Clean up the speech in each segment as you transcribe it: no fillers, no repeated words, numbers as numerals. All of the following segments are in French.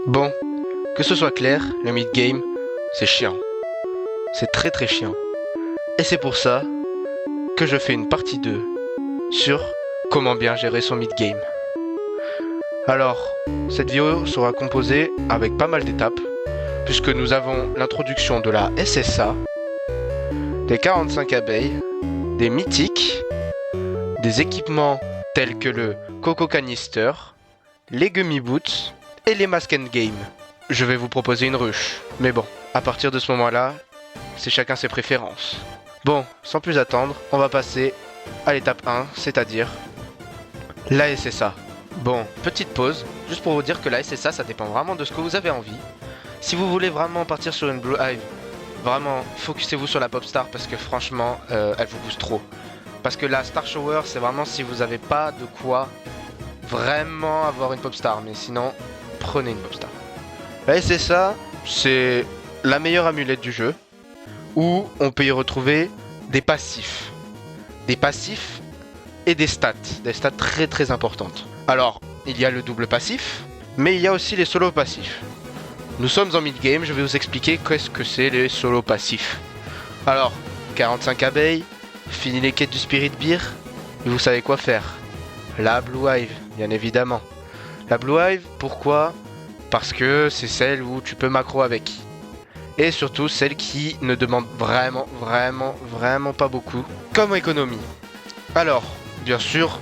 Bon, que ce soit clair, le mid-game, c'est chiant. C'est très chiant. Et c'est pour ça que je fais une partie 2 sur comment bien gérer son mid-game. Alors, cette vidéo sera composée avec pas mal d'étapes, puisque nous avons l'introduction de la SSA, des 45 abeilles, des mythiques, des équipements tels que le Coco Canister, les Gummy Boots et les Mask Endgame. Je vais vous proposer une ruche, mais bon, à partir de ce moment-là, c'est chacun ses préférences. Bon, sans plus attendre, on va passer à l'étape 1, c'est-à-dire la SSA. Bon, petite pause, juste pour vous dire que la SSA, ça dépend vraiment de ce que vous avez envie. Si vous voulez vraiment partir sur une Blue Hive, vraiment, focussez-vous sur la Pop Star parce que franchement, elle vous booste trop. Parce que la Star Shower, c'est vraiment si vous n'avez pas de quoi vraiment avoir une Pop Star. Mais sinon, prenez une Pop Star. La SSA, c'est la meilleure amulette du jeu, où on peut y retrouver des passifs. Des passifs et des stats très importantes. Alors, il y a le double passif, mais il y a aussi les solos passifs. Nous sommes en mid-game, je vais vous expliquer qu'est-ce que c'est les solos passifs. Alors, 45 abeilles, fini les quêtes du Spirit Beer, et vous savez quoi faire. La Blue Hive, bien évidemment. La Blue Hive, pourquoi ? Parce que c'est celle où tu peux macro avec. Et surtout celle qui ne demande vraiment pas beaucoup comme économie. Alors, bien sûr,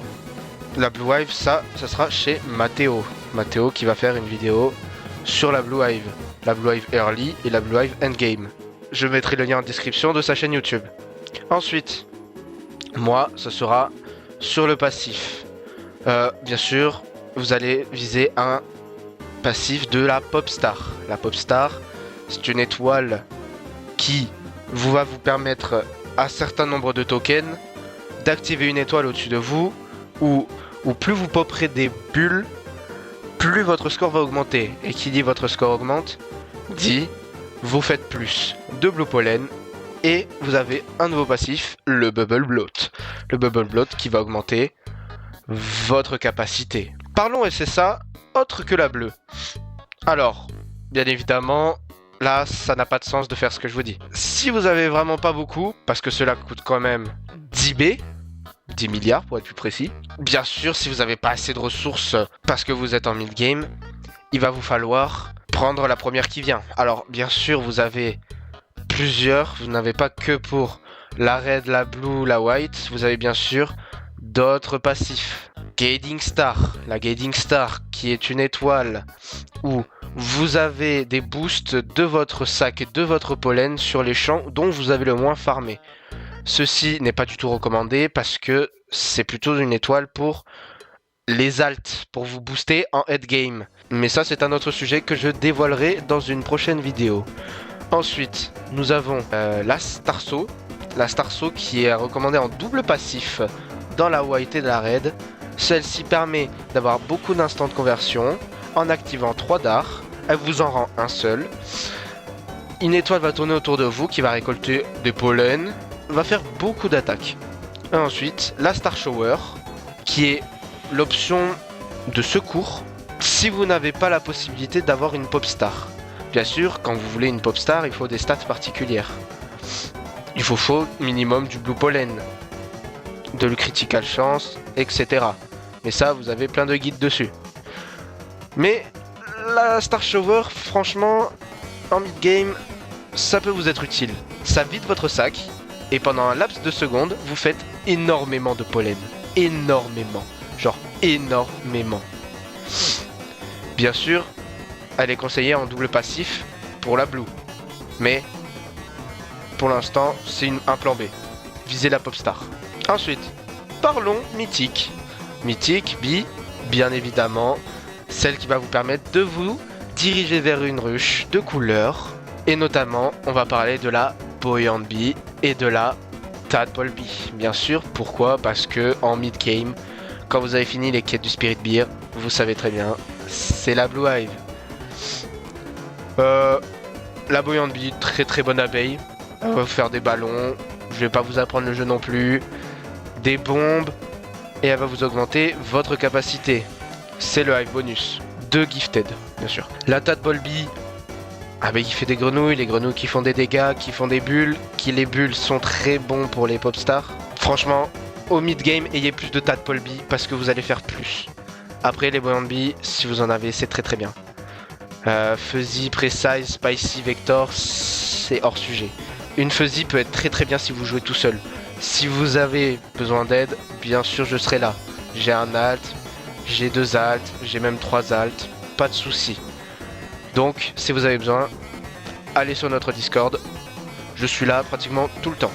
la Blue Hive, ça sera chez Mathéo. Mathéo qui va faire une vidéo sur la Blue Hive. La Blue Hive Early et la Blue Hive Endgame. Je mettrai le lien en description de sa chaîne YouTube. Ensuite, moi, ce sera sur le passif. Bien sûr, vous allez viser un passif de la Pop Star. La Pop Star, c'est une étoile qui va vous permettre à un certain nombre de tokens d'activer une étoile au-dessus de vous, ou plus vous poperez des bulles, plus votre score va augmenter. Et qui dit votre score augmente, dit vous faites plus de Blue Pollen, et vous avez un nouveau passif, le Bubble Bloat. Le Bubble Bloat qui va augmenter votre capacité. Parlons SSA autre que la bleue. Alors, bien évidemment, là, ça n'a pas de sens de faire ce que je vous dis. Si vous avez vraiment pas beaucoup, parce que cela coûte quand même 10 B, 10 milliards pour être plus précis. Bien sûr, si vous n'avez pas assez de ressources parce que vous êtes en mid-game, il va vous falloir prendre la première qui vient. Alors, bien sûr, vous avez plusieurs, vous n'avez pas que pour la red, la blue, la white, vous avez bien sûr d'autres passifs. Guiding Star, la Guiding Star qui est une étoile où vous avez des boosts de votre sac et de votre pollen sur les champs dont vous avez le moins farmé. Ceci n'est pas du tout recommandé parce que c'est plutôt une étoile pour les alts, pour vous booster en head game. Mais ça, c'est un autre sujet que je dévoilerai dans une prochaine vidéo. Ensuite, nous avons la Starso. La Starso qui est recommandée en double passif dans la white et la red. Celle-ci permet d'avoir beaucoup d'instants de conversion en activant 3 dards. Elle vous en rend un seul. Une étoile va tourner autour de vous qui va récolter des pollens, va faire beaucoup d'attaques. Ensuite, la Star Shower qui est l'option de secours si vous n'avez pas la possibilité d'avoir une Pop Star. Bien sûr, quand vous voulez une Pop Star, il faut des stats particulières. Il faut minimum du Blue Pollen, de le Critical Chance, etc. Mais ça, vous avez plein de guides dessus. Mais la Star Shower, franchement, en mid-game, ça peut vous être utile. Ça vide votre sac, et pendant un laps de secondes, vous faites énormément de pollen. Énormément. Genre énormément. Bien sûr, elle est conseillée en double passif pour la blue. Mais, pour l'instant, c'est un plan B. Visez la Pop Star. Ensuite, parlons mythique. Mythique, B, bien évidemment, celle qui va vous permettre de vous diriger vers une ruche de couleur. Et notamment, on va parler de la Buoyant Bee et de la Tadpole Bee. Bien sûr, pourquoi ? Parce que en mid-game, quand vous avez fini les quêtes du Spirit Beer, vous savez très bien, c'est la Blue Hive. La Buoyant Bee, très bonne abeille. Elle va vous faire des ballons, je vais pas vous apprendre le jeu non plus. Des bombes, et elle va vous augmenter votre capacité. C'est le Hive bonus de Gifted. bien sûr. La Tat Bolby, ah bah il fait des grenouilles, les grenouilles qui font des dégâts, qui font des bulles, les bulles sont très bons pour les pop stars. Franchement, au mid-game, ayez plus de Tat Bolby parce que vous allez faire plus. Après les Bolby, si vous en avez, c'est très très bien. Fuzzy, Precise, Spicy, Vector, c'est hors sujet. Une Fuzzy peut être très très bien si vous jouez tout seul. Si vous avez besoin d'aide, bien sûr je serai là. J'ai un alt, j'ai 2 alts, j'ai même 3 alts, pas de soucis. Donc, si vous avez besoin, allez sur notre Discord. Je suis là pratiquement tout le temps.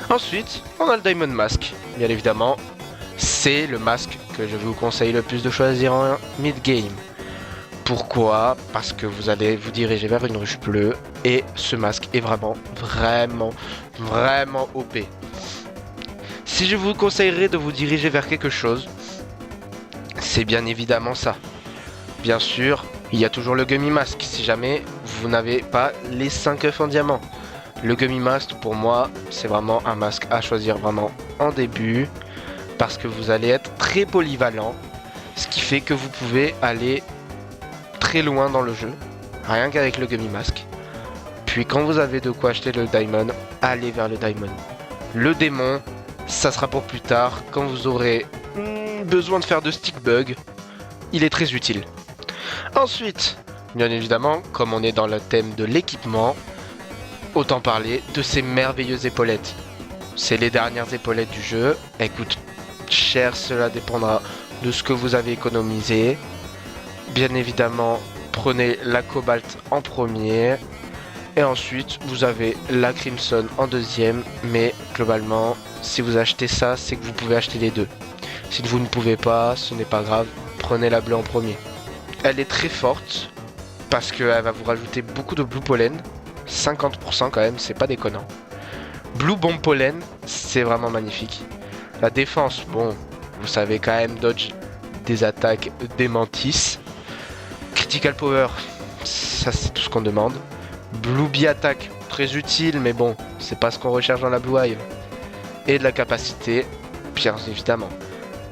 Ensuite, on a le Diamond Mask. Bien évidemment, c'est le masque que je vous conseille le plus de choisir en mid-game. Pourquoi? Parce que vous allez vous diriger vers une ruche bleue. Et ce masque est vraiment OP. Si je vous conseillerais de vous diriger vers quelque chose, c'est bien évidemment ça. Bien sûr, il y a toujours le Gummy Mask si jamais vous n'avez pas les 5 œufs en diamant. Le Gummy Mask pour moi c'est vraiment un masque à choisir vraiment en début parce que vous allez être très polyvalent, ce qui fait que vous pouvez aller très loin dans le jeu, rien qu'avec le Gummy Mask. Puis quand vous avez de quoi acheter le Diamond, allez vers le Diamond. Le démon, ça sera pour plus tard, quand vous aurez besoin de faire de stick bug, il est très utile. Ensuite, bien évidemment, comme on est dans le thème de l'équipement, autant parler de ces merveilleuses épaulettes. C'est les dernières épaulettes du jeu, elles coûtent cher, cela dépendra de ce que vous avez économisé. Bien évidemment, prenez la Cobalt en premier, et ensuite vous avez la Crimson en deuxième, mais globalement, si vous achetez ça, c'est que vous pouvez acheter les deux. Si vous ne pouvez pas, ce n'est pas grave, prenez la bleue en premier. Elle est très forte parce qu'elle va vous rajouter beaucoup de Blue Pollen, 50% quand même, c'est pas déconnant. Blue Bomb Pollen, c'est vraiment magnifique. La défense, bon, vous savez quand même dodge des attaques des Mantis. Critical Power, ça c'est tout ce qu'on demande. Blue Bee Attack, très utile, mais bon, c'est pas ce qu'on recherche dans la Blue Hive. Et de la capacité, bien évidemment.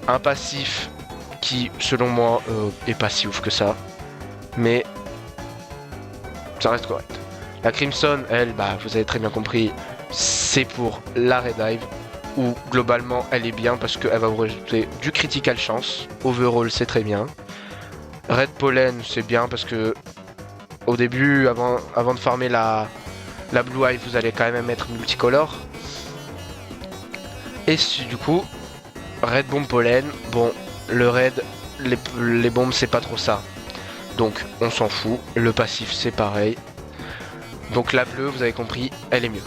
Un passif qui, selon moi, est pas si ouf que ça, mais ça reste correct. La Crimson, elle, bah, vous avez très bien compris, c'est pour la Red Hive, où globalement elle est bien parce qu'elle va vous rajouter du critical chance. Overall, c'est très bien. Red Pollen, c'est bien parce que au début, avant de farmer la Blue Hive, vous allez quand même être multicolore. Et du coup, Red Bomb Pollen, bon, le Red, les bombes, c'est pas trop ça. Donc, on s'en fout. Le passif, c'est pareil. Donc, la bleue, vous avez compris, elle est mieux.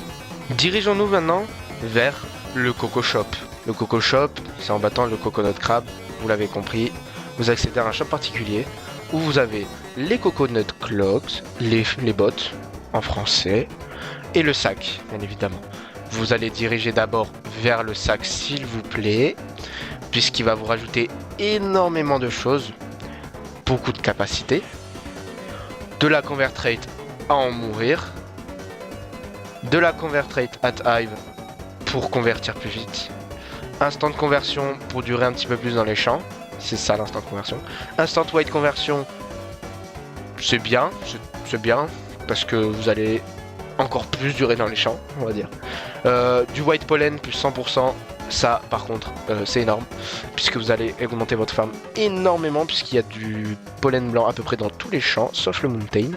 Dirigeons-nous maintenant vers le Coco Shop. Le Coco Shop, c'est en battant le Coconut Crab, vous l'avez compris. Vous accédez à un shop particulier où vous avez les Coconut Clogs, les bottes en français, et le sac, bien évidemment. Vous allez diriger d'abord vers le sac, s'il vous plaît, puisqu'il va vous rajouter énormément de choses, beaucoup de capacité, de la Convert Rate à en mourir, de la Convert Rate at Hive pour convertir plus vite, instant de conversion pour durer un petit peu plus dans les champs, c'est ça l'instant de conversion, instant white conversion, c'est bien, parce que vous allez encore plus durer dans les champs, on va dire. Du white pollen plus 100%, ça par contre c'est énorme, puisque vous allez augmenter votre farm énormément, puisqu'il y a du pollen blanc à peu près dans tous les champs, sauf le mountain.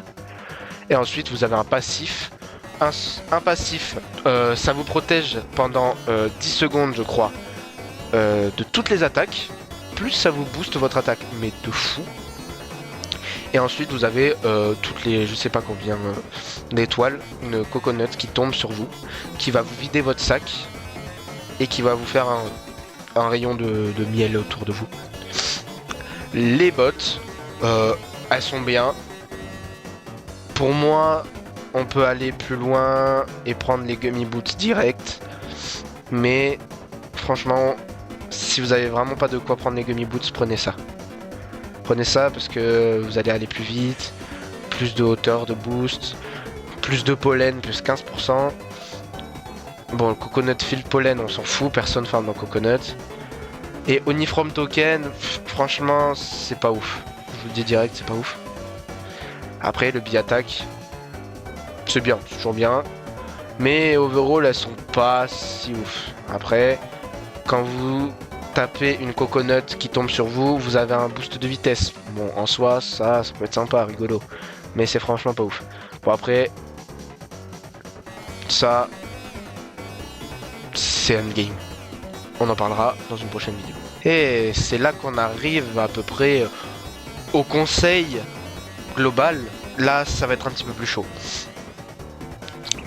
Et ensuite vous avez un passif. Un passif, ça vous protège pendant 10 secondes je crois, de toutes les attaques, plus ça vous booste votre attaque, mais de fou. Et ensuite vous avez toutes les, je sais pas combien d'étoiles, une coconut qui tombe sur vous, qui va vous vider votre sac, et qui va vous faire un rayon de miel autour de vous. Les bottes, elles sont bien. Pour moi, on peut aller plus loin et prendre les gummy boots direct. Mais franchement, si vous avez vraiment pas de quoi prendre les gummy boots, prenez ça. Prenez ça parce que vous allez aller plus vite, plus de hauteur de boost, plus de pollen, plus 15%. Bon, le coconut field pollen, on s'en fout, personne farm dans coconut. Et Onifrom token, franchement, c'est pas ouf. Je vous le dis direct, c'est pas ouf. Après, le bi-attaque, c'est bien, c'est toujours bien. Mais overall, elles sont pas si ouf. Après, quand vous tapez une coconut qui tombe sur vous, vous avez un boost de vitesse. Bon, en soi, ça peut être sympa, rigolo. Mais c'est franchement pas ouf. Bon, après, ça, c'est endgame. On en parlera dans une prochaine vidéo. Et c'est là qu'on arrive à peu près au conseil global. Là, ça va être un petit peu plus chaud.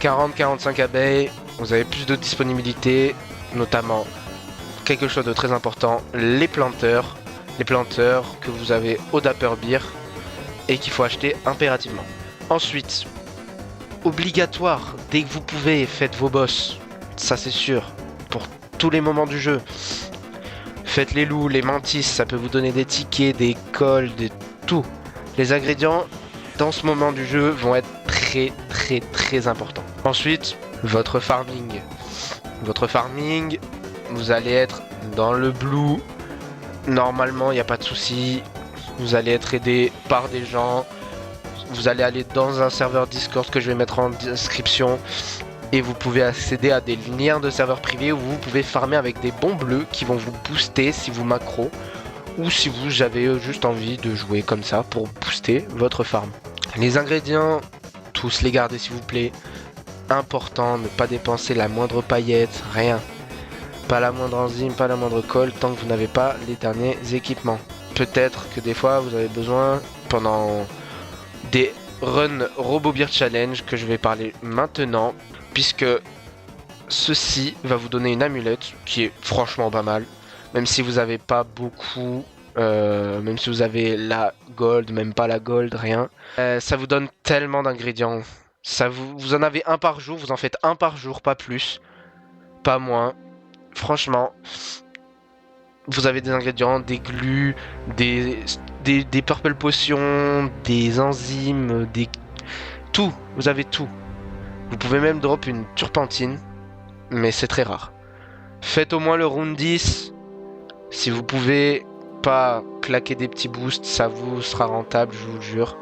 40-45 abeilles, vous avez plus de disponibilité, notamment quelque chose de très important, les planteurs. Les planteurs que vous avez au Dapper Beer et qu'il faut acheter impérativement. Ensuite, obligatoire, dès que vous pouvez, faites vos boss. Ça c'est sûr, pour tous les moments du jeu. Faites les loups, les mantis, ça peut vous donner des tickets, des cols, tout. Les ingrédients, dans ce moment du jeu, vont être très importants. Ensuite, votre farming. Votre farming, vous allez être dans le blue. Normalement, il n'y a pas de souci. Vous allez être aidé par des gens. Vous allez aller dans un serveur Discord que je vais mettre en description. Et vous pouvez accéder à des liens de serveurs privés où vous pouvez farmer avec des bons bleus qui vont vous booster si vous macro. Ou si vous avez juste envie de jouer comme ça pour booster votre farm. Les ingrédients, tous les garder s'il vous plaît. Important, ne pas dépenser la moindre paillette, rien. Pas la moindre enzyme, pas la moindre colle tant que vous n'avez pas les derniers équipements. Peut-être que des fois vous avez besoin pendant des runs RoboBeer Challenge que je vais parler maintenant, puisque ceci va vous donner une amulette qui est franchement pas mal. Même si vous n'avez pas beaucoup, même si vous avez la gold, même pas la gold, rien. Ça vous donne tellement d'ingrédients. Vous en avez un par jour, vous en faites un par jour, pas plus, pas moins. Franchement, vous avez des ingrédients, des glues, des purple potions, des enzymes, tout, vous avez tout. Vous pouvez même drop une turpentine, mais c'est très rare. Faites au moins le round 10. Si vous pouvez pas claquer des petits boosts, ça vous sera rentable, je vous le jure.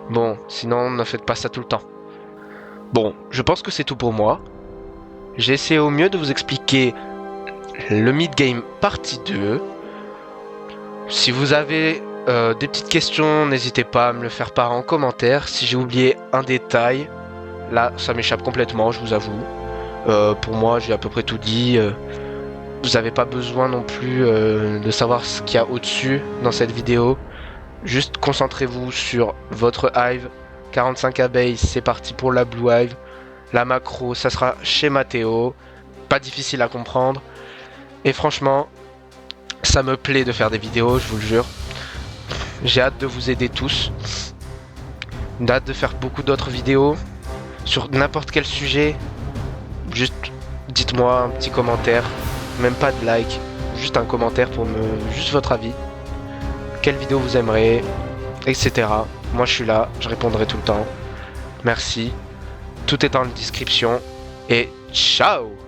Bon, sinon ne faites pas ça tout le temps. Bon, je pense que c'est tout pour moi. J'ai essayé au mieux de vous expliquer le mid-game partie 2. Si vous avez des petites questions, n'hésitez pas à me le faire part en commentaire. Si j'ai oublié un détail, là ça m'échappe complètement, je vous avoue. Pour moi, j'ai à peu près tout dit. Vous n'avez pas besoin non plus de savoir ce qu'il y a au-dessus dans cette vidéo. Juste concentrez-vous sur votre hive. 45 abeilles, c'est parti pour la blue hive. La macro, ça sera chez Mathéo. Pas difficile à comprendre. Et franchement, ça me plaît de faire des vidéos, je vous le jure. J'ai hâte de vous aider tous. J'ai hâte de faire beaucoup d'autres vidéos sur n'importe quel sujet. Juste dites-moi un petit commentaire. Même pas de like. Juste un commentaire pour juste votre avis. Quelle vidéo vous aimeriez, etc. Moi je suis là, je répondrai tout le temps. Merci. Tout est dans la description. Et ciao!